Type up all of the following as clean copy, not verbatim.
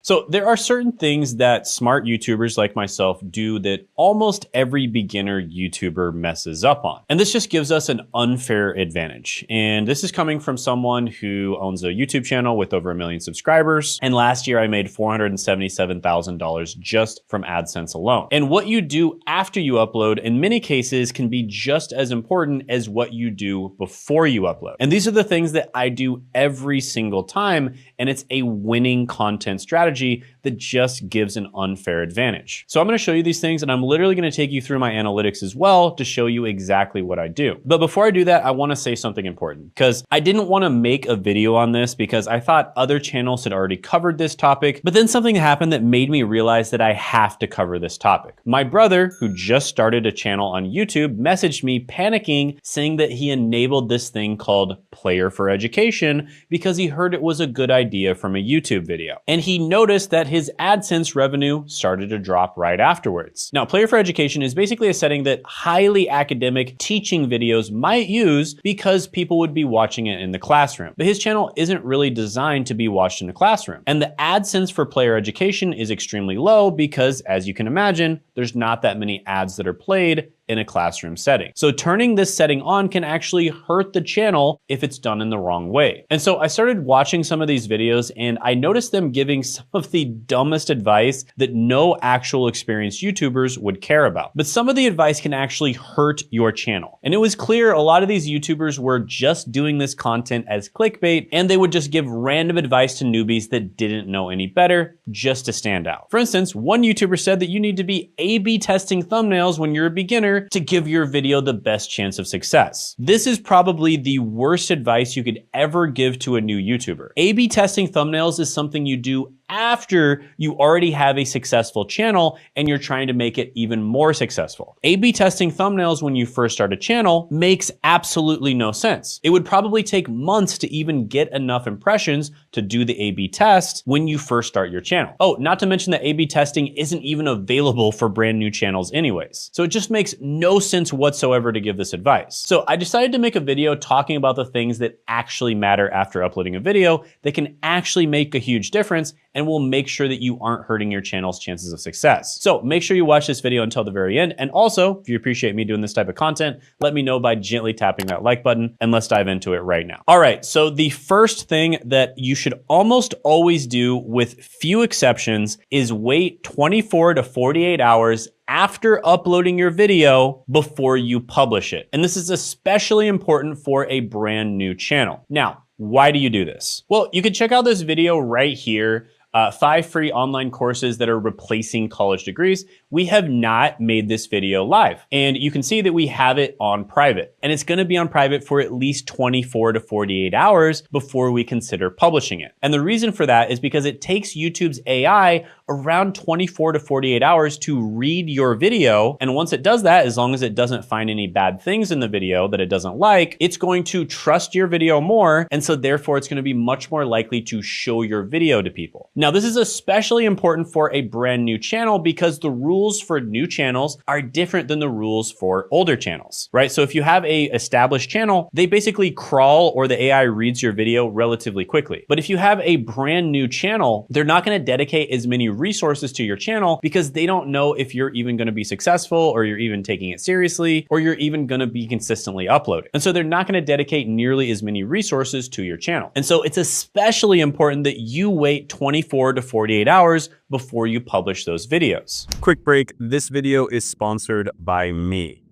So there are certain things that smart YouTubers like myself do that almost every beginner YouTuber messes up on. And this just gives us an unfair advantage. And this is coming from someone who owns a YouTube channel with over 1 million subscribers. And last year I made $477,000 just from AdSense alone. And what you do after you upload in many cases can be just as important as what you do before you upload. And these are the things that I do every single time. And it's a winning content strategy that just gives an unfair advantage. So I'm going to show you these things, and I'm literally going to take you through my analytics as well to show you exactly what I do. But before I do that, I want to say something important, because I didn't want to make a video on this because I thought other channels had already covered this topic, but then something happened that made me realize that I have to cover this topic. My brother, who just started a channel on YouTube, messaged me panicking, saying that he enabled this thing called Player for Education because he heard it was a good idea from a YouTube video. And he noticed that his AdSense revenue started to drop right afterwards. Now, Player for Education is basically a setting that highly academic teaching videos might use because people would be watching it in the classroom. But his channel isn't really designed to be watched in the classroom. And the AdSense for Player Education is extremely low because, as you can imagine, there's not that many ads that are played in a classroom setting. So turning this setting on can actually hurt the channel if it's done in the wrong way. And so I started watching some of these videos and I noticed them giving some of the dumbest advice that no actual experienced YouTubers would care about. But some of the advice can actually hurt your channel. And it was clear a lot of these YouTubers were just doing this content as clickbait, and they would just give random advice to newbies that didn't know any better just to stand out. For instance, one YouTuber said that you need to be A/B testing thumbnails when you're a beginner to give your video the best chance of success. This is probably the worst advice you could ever give to a new YouTuber. A/B testing thumbnails is something you do after you already have a successful channel and you're trying to make it even more successful. A/B testing thumbnails when you first start a channel makes absolutely no sense. It would probably take months to even get enough impressions to do the A/B test when you first start your channel. Oh, not to mention that A/B testing isn't even available for brand new channels anyways. So it just makes no sense whatsoever to give this advice. So I decided to make a video talking about the things that actually matter after uploading a video that can actually make a huge difference and will make sure that you aren't hurting your channel's chances of success. So make sure you watch this video until the very end. And also, if you appreciate me doing this type of content, let me know by gently tapping that like button, and let's dive into it right now. All right, so the first thing that you should almost always do, with few exceptions, is wait 24 to 48 hours after uploading your video before you publish it. And this is especially important for a brand new channel. Now, why do you do this? Well, you can check out this video right here. 5 free online courses that are replacing college degrees. We have not made this video live, and you can see that we have it on private, and it's going to be on private for at least 24 to 48 hours before we consider publishing it. And the reason for that is because it takes YouTube's AI around 24 to 48 hours to read your video. And once it does that, as long as it doesn't find any bad things in the video that it doesn't like, it's going to trust your video more. And so therefore it's going to be much more likely to show your video to people. Now, this is especially important for a brand new channel because the rules for new channels are different than the rules for older channels, right? So if you have a established channel, they basically crawl, or the AI reads your video relatively quickly. But if you have a brand new channel, they're not going to dedicate as many resources to your channel because they don't know if you're even going to be successful, or you're even taking it seriously, or you're even going to be consistently uploading. And so they're not going to dedicate nearly as many resources to your channel. And so it's especially important that you wait 24 to 48 hours before you publish those videos. Quick break. This video is sponsored by me.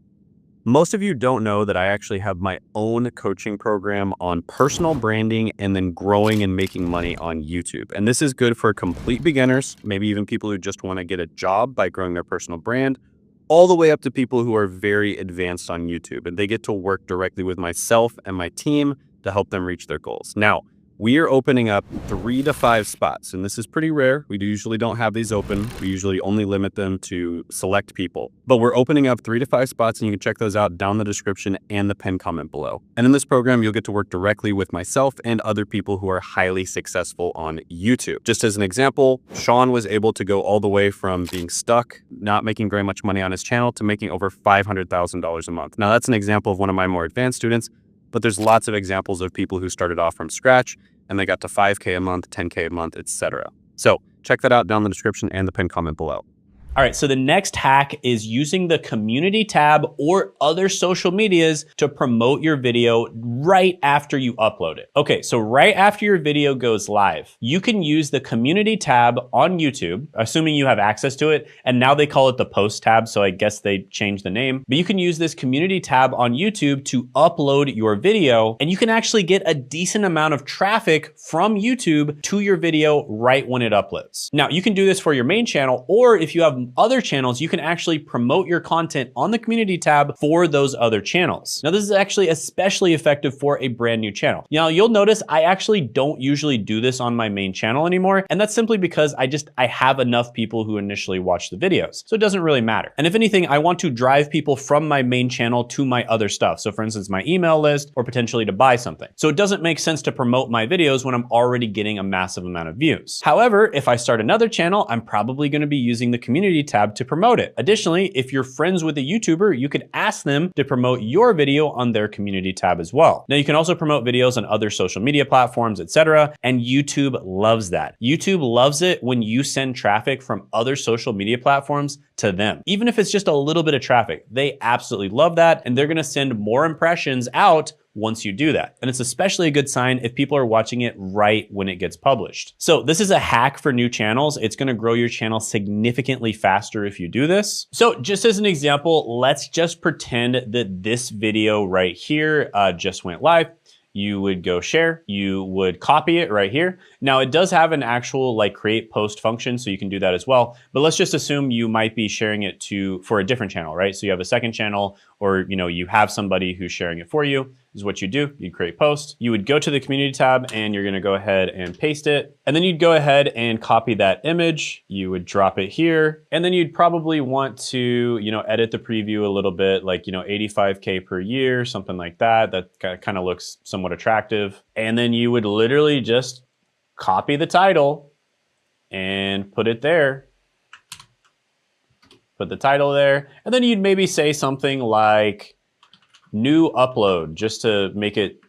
Most of you don't know that I actually have my own coaching program on personal branding and then growing and making money on YouTube. And this is good for complete beginners, maybe even people who just want to get a job by growing their personal brand, all the way up to people who are very advanced on YouTube. And they get to work directly with myself and my team to help them reach their goals. Now, we are opening up 3 to 5 spots, and this is pretty rare. We usually don't have these open. We usually only limit them to select people. But we're opening up 3 to 5 spots, and you can check those out down in the description and the pinned comment below. And in this program, you'll get to work directly with myself and other people who are highly successful on YouTube. Just as an example, Sean was able to go all the way from being stuck, not making very much money on his channel, to making over $500,000 a month. Now, that's an example of one of my more advanced students, but there's lots of examples of people who started off from scratch and they got to 5K a month, 10K a month, etc. So Check that out down in the description and the pinned comment below. All right, so the next hack is using the community tab or other social medias to promote your video right after you upload it. Okay, so right after your video goes live, you can use the community tab on YouTube, assuming you have access to it, and now they call it the post tab, so I guess they changed the name. But you can use this community tab on YouTube to upload your video, and you can actually get a decent amount of traffic from YouTube to your video right when it uploads. Now, you can do this for your main channel, or if you have other channels, you can actually promote your content on the community tab for those other channels. Now, this is actually especially effective for a brand new channel. Now, you'll notice I actually don't usually do this on my main channel anymore, and that's simply because I have enough people who initially watch the videos, so it doesn't really matter. And if anything, I want to drive people from my main channel to my other stuff. So for instance, my email list or potentially to buy something. So it doesn't make sense to promote my videos when I'm already getting a massive amount of views. However, if I start another channel, I'm probably going to be using the community tab to promote it. Additionally, if you're friends with a YouTuber, you could ask them to promote your video on their community tab as well. Now, you can also promote videos on other social media platforms, etc., and YouTube loves that. YouTube loves it when you send traffic from other social media platforms to them. Even if it's just a little bit of traffic, they absolutely love that, and they're going to send more impressions out once you do that. And it's especially a good sign if people are watching it right when it gets published. So this is a hack for new channels. It's going to grow your channel significantly faster if you do this. So just as an example, let's just pretend that this video right here just went live. You would go share, you would copy it right here. Now it does have an actual like create post function, so you can do that as well. But let's just assume you might be sharing it for a different channel, right? So you have a second channel, or you have somebody who's sharing it for you. This is what you do. You create post. You would go to the community tab and you're gonna go ahead and paste it. And then you'd go ahead and copy that image. You would drop it here. And then you'd probably want to, edit the preview a little bit, like, 85K per year, something like that. That kind of looks somewhat attractive. And then you would literally just copy the title and put it there. Put the title there. And then you'd maybe say something like new upload, just to make it,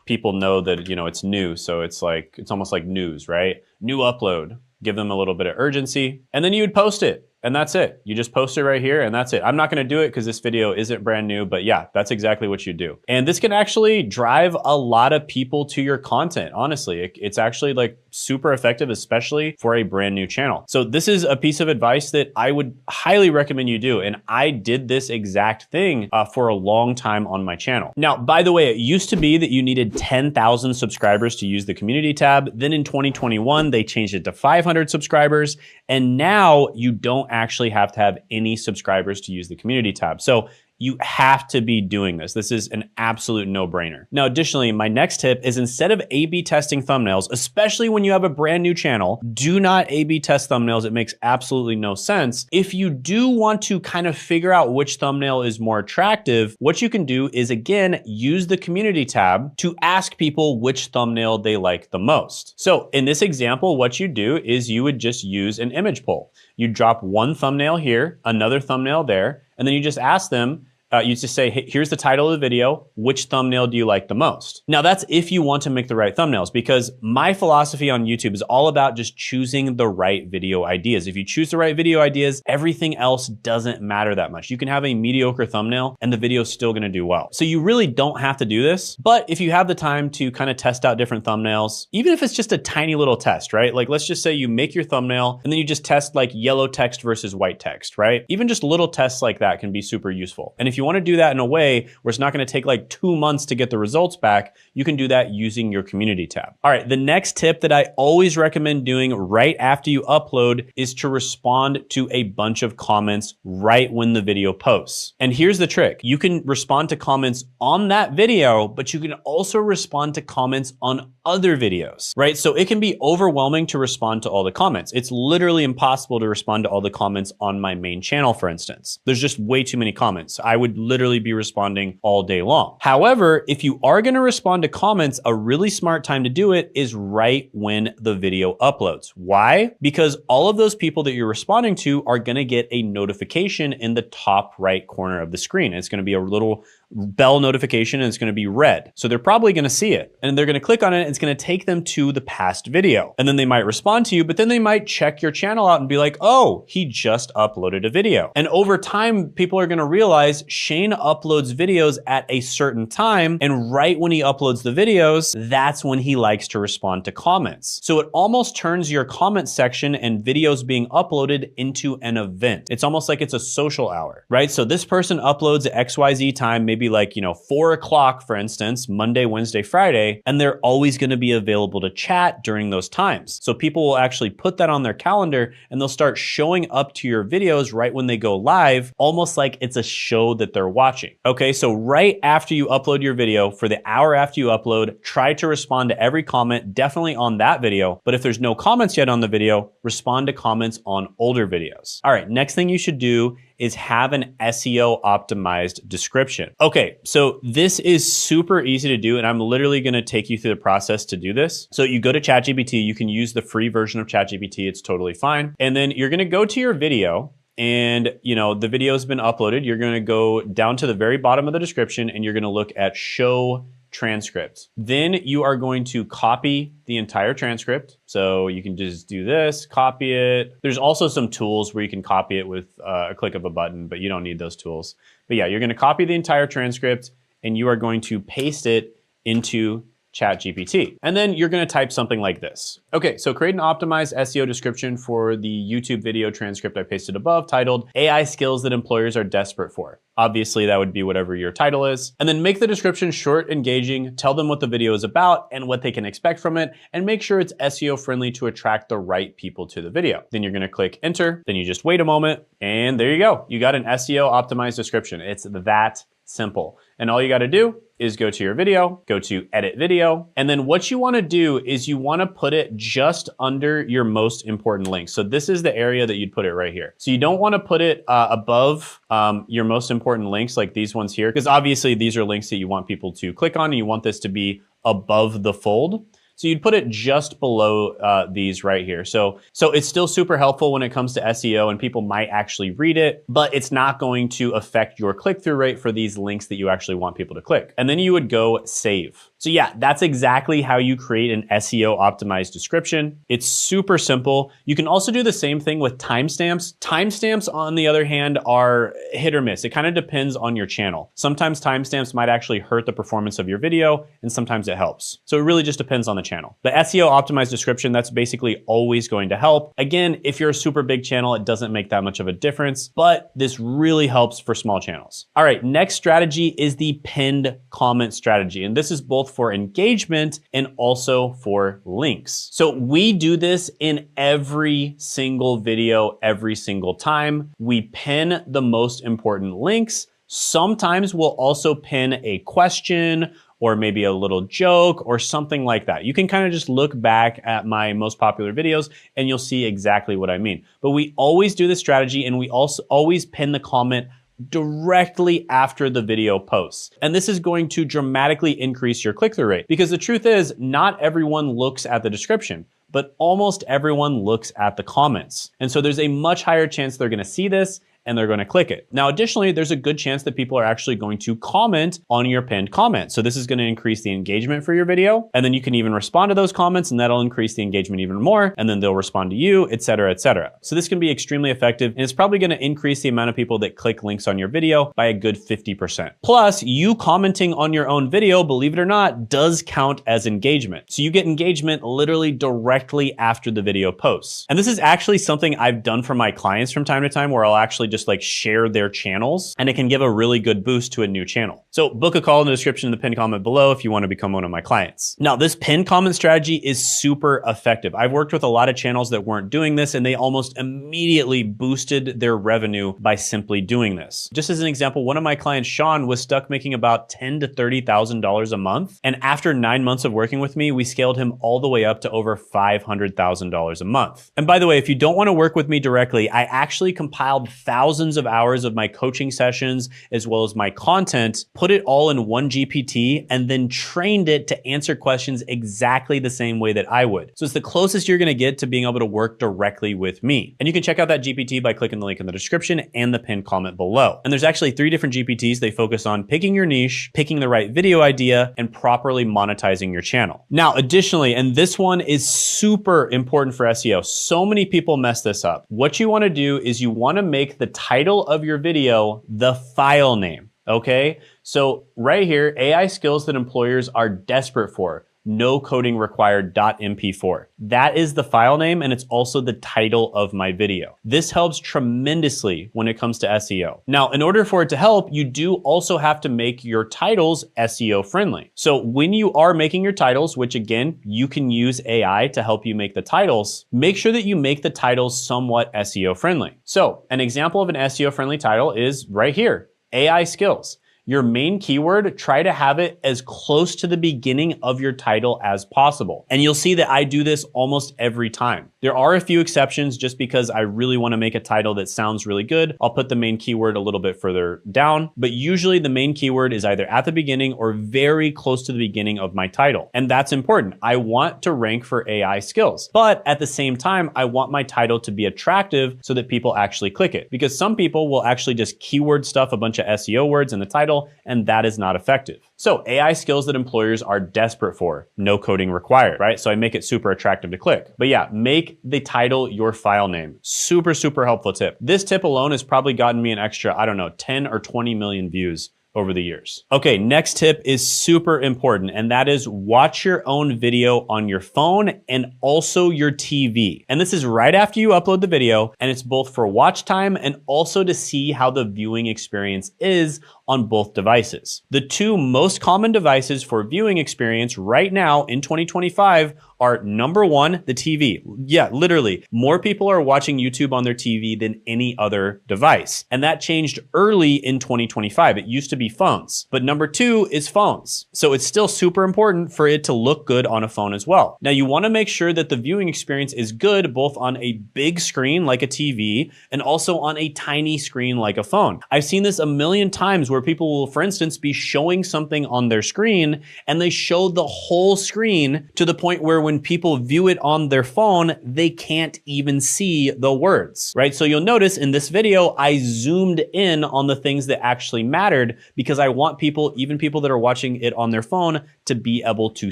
people know that, it's new. So it's almost like news, right? New upload, give them a little bit of urgency, and then you would post it. And that's it. You just post it right here and that's it. I'm not gonna do it because this video isn't brand new, but yeah, that's exactly what you do. And this can actually drive a lot of people to your content. Honestly, it's actually like super effective, especially for a brand new channel. So this is a piece of advice that I would highly recommend you do. And I did this exact thing for a long time on my channel. Now, by the way, it used to be that you needed 10,000 subscribers to use the community tab. Then in 2021, they changed it to 500 subscribers. And now you don't actually have to have any subscribers to use the community tab. So you have to be doing this. This is an absolute no-brainer. Now, additionally, my next tip is instead of A/B testing thumbnails, especially when you have a brand new channel, do not A/B test thumbnails. It makes absolutely no sense. If you do want to kind of figure out which thumbnail is more attractive, what you can do is, again, use the community tab to ask people which thumbnail they like the most. So in this example, what you do is you would just use an image poll. You drop one thumbnail here, another thumbnail there, and then you just ask them, you just say, hey, here's the title of the video. Which thumbnail do you like the most? Now that's if you want to make the right thumbnails, because my philosophy on YouTube is all about just choosing the right video ideas. If you choose the right video ideas, everything else doesn't matter that much. You can have a mediocre thumbnail and the video is still gonna do well. So you really don't have to do this, but if you have the time to kind of test out different thumbnails, even if it's just a tiny little test, right? Like let's just say you make your thumbnail and then you just test like yellow text versus white text, right? Even just little tests like that can be super useful. And if you want to do that in a way where it's not going to take like 2 months to get the results back, you can do that using your community tab. All right, the next tip that I always recommend doing right after you upload is to respond to a bunch of comments right when the video posts. And here's the trick. You can respond to comments on that video, but you can also respond to comments on other videos, right? So it can be overwhelming to respond to all the comments. It's literally impossible to respond to all the comments on my main channel, for instance. There's just way too many comments. I would literally be responding all day long. However, if you are going to respond to comments, a really smart time to do it is right when the video uploads. Why? Because all of those people that you're responding to are going to get a notification in the top right corner of the screen. It's going to be a little bell notification and it's going to be red. So they're probably going to see it and they're going to click on it. And it's going to take them to the past video. And then they might respond to you, but then they might check your channel out and be like, oh, he just uploaded a video. And over time, people are going to realize Shane uploads videos at a certain time. And right when he uploads the videos, that's when he likes to respond to comments. So it almost turns your comment section and videos being uploaded into an event. It's almost like it's a social hour, right? So this person uploads at XYZ time, maybe like, 4 o'clock, for instance, Monday, Wednesday, Friday, and they're always going to be available to chat during those times. So people will actually put that on their calendar and they'll start showing up to your videos right when they go live, almost like it's a show that they're watching. Okay, so right after you upload your video, for the hour after you upload, try to respond to every comment, definitely on that video. But if there's no comments yet on the video, respond to comments on older videos. All right, next thing you should do is have an SEO optimized description. Okay, so this is super easy to do, and I'm literally gonna take you through the process to do this. So you go to ChatGPT, you can use the free version of ChatGPT, it's totally fine. And then you're gonna go to your video, and the video has been uploaded. You're gonna go down to the very bottom of the description, and you're gonna look at show transcript. Then you are going to copy the entire transcript. So you can just do this, copy it. There's also some tools where you can copy it with a click of a button, but you don't need those tools. But yeah, you're going to copy the entire transcript and you are going to paste it into ChatGPT. And then you're going to type something like this. Okay, so create an optimized SEO description for the YouTube video transcript I pasted above, titled AI Skills That Employers Are Desperate For. Obviously, that would be whatever your title is. And then make the description short, engaging, tell them what the video is about and what they can expect from it, and make sure it's SEO friendly to attract the right people to the video. Then you're going to click enter, then you just wait a moment, and there you go. You got an SEO optimized description. It's that simple. And all you got to do is go to your video, go to edit video. And then what you want to do is you want to put it just under your most important links. So this is the area that you'd put it right here. So you don't want to put it above your most important links like these ones here, because obviously these are links that you want people to click on and you want this to be above the fold. So you'd put it just below these right here. So it's still super helpful when it comes to SEO and people might actually read it, but it's not going to affect your click-through rate for these links that you actually want people to click. And then you would go save. So yeah, that's exactly how you create an SEO optimized description. It's super simple. You can also do the same thing with timestamps. Timestamps, on the other hand, are hit or miss. It kind of depends on your channel. Sometimes timestamps might actually hurt the performance of your video, and sometimes it helps. So it really just depends on the channel. The SEO optimized description, that's basically always going to help. Again, if you're a super big channel, it doesn't make that much of a difference, but this really helps for small channels. All right, next strategy is the pinned comment strategy. And this is both for engagement and also for links. So we do this in every single video, every single time. We pin the most important links. Sometimes we'll also pin a question or maybe a little joke or something like that. You can kind of just look back at my most popular videos and you'll see exactly what I mean. But we always do this strategy, and we also always pin the comment directly after the video posts. And this is going to dramatically increase your click-through rate, because the truth is not everyone looks at the description, but almost everyone looks at the comments. And so there's a much higher chance they're gonna see this and they're going to click it. Now, additionally, there's a good chance that people are actually going to comment on your pinned comment. So this is going to increase the engagement for your video. And then you can even respond to those comments and that'll increase the engagement even more. And then they'll respond to you, et cetera, et cetera. So this can be extremely effective, and it's probably going to increase the amount of people that click links on your video by a good 50%. Plus, you commenting on your own video, believe it or not, does count as engagement. So you get engagement literally directly after the video posts. And this is actually something I've done for my clients from time to time, where I'll actually just like share their channels, and it can give a really good boost to a new channel. So book a call in the description in the pinned comment below if you want to become one of my clients. Now, this pinned comment strategy is super effective. I've worked with a lot of channels that weren't doing this, and they almost immediately boosted their revenue by simply doing this. Just as an example, one of my clients, Sean, was stuck making about $10,000 to $30,000 a month. And after 9 months of working with me, we scaled him all the way up to over $500,000 a month. And by the way, if you don't want to work with me directly, I actually compiled thousands thousands of hours of my coaching sessions as well as my content, put it all in one GPT, and then trained it to answer questions exactly the same way that I would. So it's the closest you're gonna get to being able to work directly with me. And you can check out that GPT by clicking the link in the description and the pinned comment below. And there's actually 3 different GPTs. They focus on picking your niche, picking the right video idea, and properly monetizing your channel. Now, additionally, and this one is super important for SEO. So many people mess this up. What you wanna do is you wanna make the title of your video the file name, okay? So right here, AI skills that employers are desperate for. No coding required .mp4. That is the file name, and it's also the title of my video. This helps tremendously when it comes to SEO. Now, in order for it to help, you do also have to make your titles SEO friendly. So when you are making your titles, which again, you can use AI to help you make the titles, make sure that you make the titles somewhat SEO friendly. So an example of an SEO friendly title is right here, AI skills. Your main keyword, try to have it as close to the beginning of your title as possible. And you'll see that I do this almost every time. There are a few exceptions just because I really want to make a title that sounds really good. I'll put the main keyword a little bit further down, but usually the main keyword is either at the beginning or very close to the beginning of my title. And that's important. I want to rank for AI skills, but at the same time, I want my title to be attractive so that people actually click it, because some people will actually just keyword stuff a bunch of SEO words in the title, and that is not effective. So AI skills that employers are desperate for, no coding required, right? So I make it super attractive to click. But yeah, make the title your file name. Super, super helpful tip. This tip alone has probably gotten me an extra, I don't know, 10 or 20 million views over the years. Okay, next tip is super important, and that is watch your own video on your phone and also your TV. And this is right after you upload the video, and it's both for watch time and also to see how the viewing experience is on both devices. The 2 most common devices for viewing experience right now in 2025 are number 1, the TV. Yeah, literally, more people are watching YouTube on their TV than any other device. And that changed early in 2025. It used to be phones. But number 2 is phones. So it's still super important for it to look good on a phone as well. Now you wanna make sure that the viewing experience is good both on a big screen like a TV and also on a tiny screen like a phone. I've seen this a million times where people will, for instance, be showing something on their screen and they show the whole screen to the point where when people view it on their phone, they can't even see the words, right? So you'll notice in this video, I zoomed in on the things that actually mattered because I want people, even people that are watching it on their phone, to be able to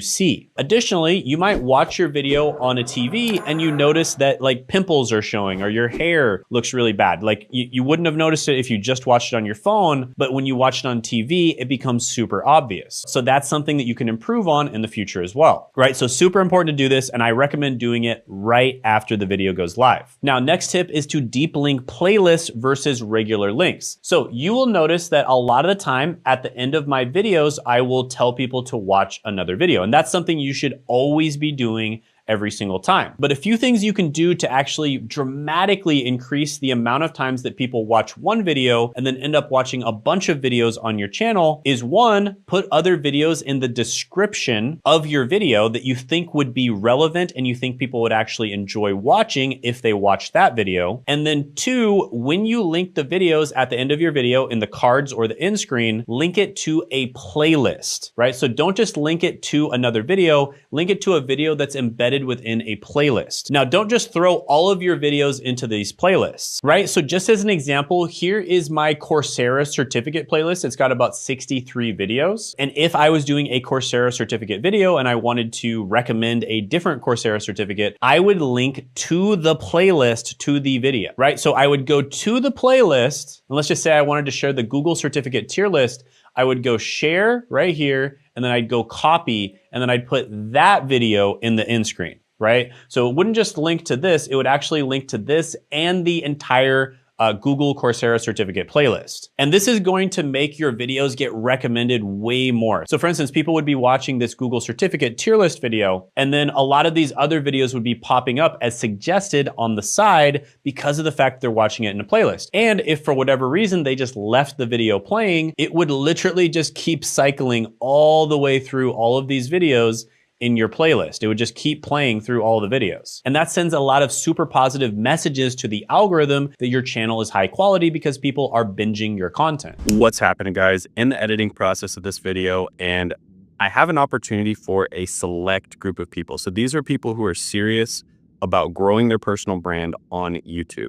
see. Additionally, you might watch your video on a TV and you notice that like pimples are showing or your hair looks really bad. Like you wouldn't have noticed it if you just watched it on your phone, but when you watch it on TV, it becomes super obvious. So that's something that you can improve on in the future as well, right? So super important to do this, and I recommend doing it right after the video goes live. Now, next tip is to deep link playlists versus regular links. So you will notice that a lot of the time at the end of my videos, I will tell people to watch another video. And that's something you should always be doing every single time. But a few things you can do to actually dramatically increase the amount of times that people watch one video and then end up watching a bunch of videos on your channel is 1, put other videos in the description of your video that you think would be relevant and you think people would actually enjoy watching if they watch that video. And then 2, when you link the videos at the end of your video in the cards or the end screen, link it to a playlist, right? So don't just link it to another video, link it to a video that's embedded within a playlist. Now, don't just throw all of your videos into these playlists, right? So just as an example, here is my Coursera certificate playlist. It's got about 63 videos. And if I was doing a Coursera certificate video and I wanted to recommend a different Coursera certificate, I would link to the playlist to the video, right? So I would go to the playlist, and let's just say I wanted to share the Google certificate tier list. I would go share right here, and then I'd go copy, and then I'd put that video in the end screen, right? So it wouldn't just link to this, it would actually link to this and the entire Google Coursera certificate playlist. And this is going to make your videos get recommended way more. So for instance, people would be watching this Google certificate tier list video, and then a lot of these other videos would be popping up as suggested on the side because of the fact they're watching it in a playlist. And if for whatever reason they just left the video playing, it would literally just keep cycling all the way through all of these videos in your playlist. It would just keep playing through all the videos. And that sends a lot of super positive messages to the algorithm that your channel is high quality because people are binging your content. What's happening, guys? In the editing process of this video, and I have an opportunity for a select group of people. So these are people who are serious about growing their personal brand on YouTube.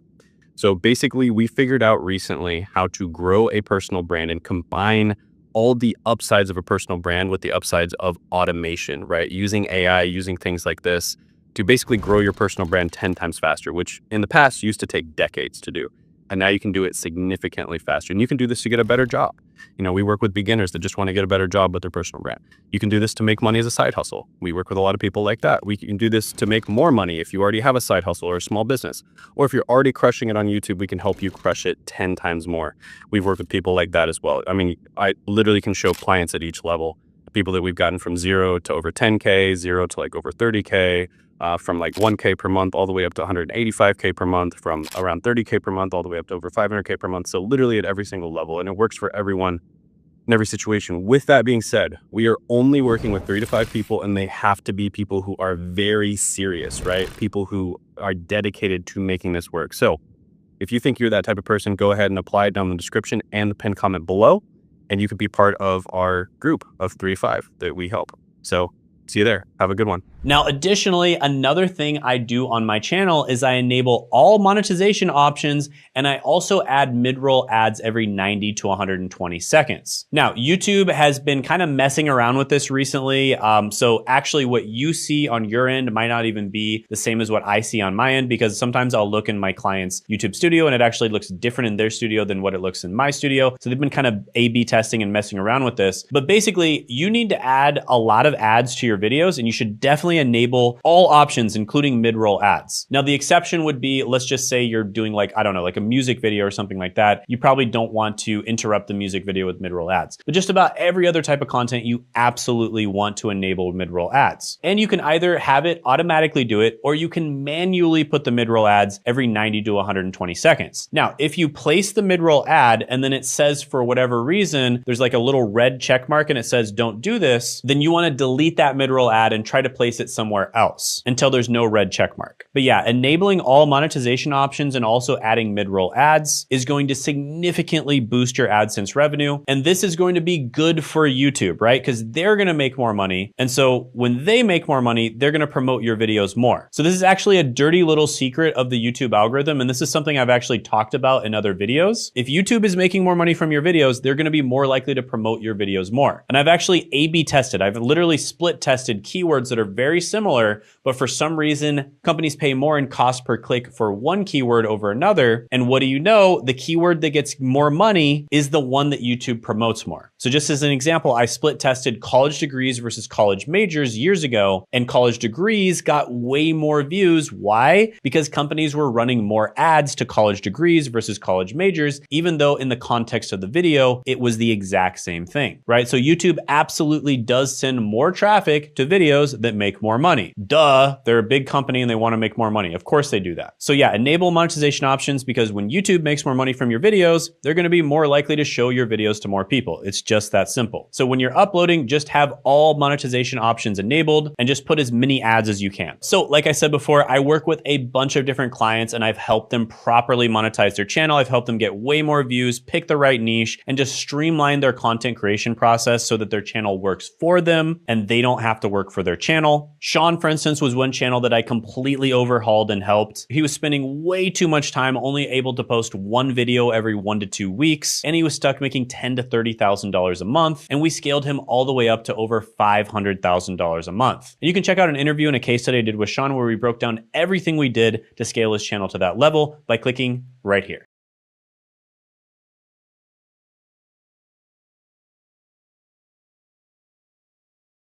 So basically, we figured out recently how to grow a personal brand and combine all the upsides of a personal brand with the upsides of automation, right? Using AI, using things like this to basically grow your personal brand 10 times faster, which in the past used to take decades to do. And now you can do it significantly faster. And you can do this to get a better job. You know, we work with beginners that just want to get a better job with their personal brand. You can do this to make money as a side hustle. We work with a lot of people like that. We can do this to make more money if you already have a side hustle or a small business. Or if you're already crushing it on YouTube, we can help you crush it 10 times more. We've worked with people like that as well. I mean, I literally can show clients at each level, people that we've gotten from 0 to over 10K, 0 to like over 30K, from like 1K per month all the way up to 185K per month, from around 30K per month all the way up to over 500K per month. So literally at every single level, and it works for everyone in every situation. With that being said, we are only working with 3 to 5 people, and they have to be people who are very serious, right? People who are dedicated to making this work. So if you think you're that type of person, go ahead and apply it down in the description and the pinned comment below, and you can be part of our group of 3 to 5 that we help. So see you there. Have a good one. Now, additionally, another thing I do on my channel is I enable all monetization options, and I also add mid-roll ads every 90 to 120 seconds. Now, YouTube has been kind of messing around with this recently. So actually what you see on your end might not even be the same as what I see on my end, because sometimes I'll look in my client's YouTube studio and it actually looks different in their studio than what it looks in my studio. So they've been kind of A/B testing and messing around with this. But basically, you need to add a lot of ads to your videos, and you should definitely enable all options, including mid-roll ads. Now, the exception would be, let's just say you're doing like, I don't know, like a music video or something like that. You probably don't want to interrupt the music video with mid-roll ads. But just about every other type of content, you absolutely want to enable mid-roll ads. And you can either have it automatically do it, or you can manually put the mid-roll ads every 90 to 120 seconds. Now, if you place the mid-roll ad and then it says for whatever reason, there's like a little red check mark and it says don't do this, then you want to delete that mid-roll ad and try to place it somewhere else until there's no red check mark. But yeah, enabling all monetization options and also adding mid-roll ads is going to significantly boost your AdSense revenue. And this is going to be good for YouTube, right? Because they're going to make more money. And so when they make more money, they're going to promote your videos more. So this is actually a dirty little secret of the YouTube algorithm. And this is something I've actually talked about in other videos. If YouTube is making more money from your videos, they're going to be more likely to promote your videos more. And I've actually A/B tested. I've literally split tested keywords that are very similar, but for some reason, companies pay more in cost per click for one keyword over another. And what do you know? The keyword that gets more money is the one that YouTube promotes more. So just as an example, I split tested college degrees versus college majors years ago, and college degrees got way more views. Why? Because companies were running more ads to college degrees versus college majors, even though in the context of the video, it was the exact same thing, right? So YouTube absolutely does send more traffic to videos that make more money. Duh, they're a big company and they want to make more money. Of course they do that. So yeah, enable monetization options, because when YouTube makes more money from your videos, they're going to be more likely to show your videos to more people. It's just that simple. So when you're uploading, just have all monetization options enabled and just put as many ads as you can. So like I said before, I work with a bunch of different clients and I've helped them properly monetize their channel. I've helped them get way more views, pick the right niche, and just streamline their content creation process so that their channel works for them and they don't have to work for their channel. Sean, for instance, was one channel that I completely overhauled and helped. He was spending way too much time only able to post one video every 1 to 2 weeks, and he was stuck making $10,000 to $30,000 a month, and we scaled him all the way up to over $500,000 a month. And you can check out an interview and a case study I did with Sean where we broke down everything we did to scale his channel to that level by clicking right here.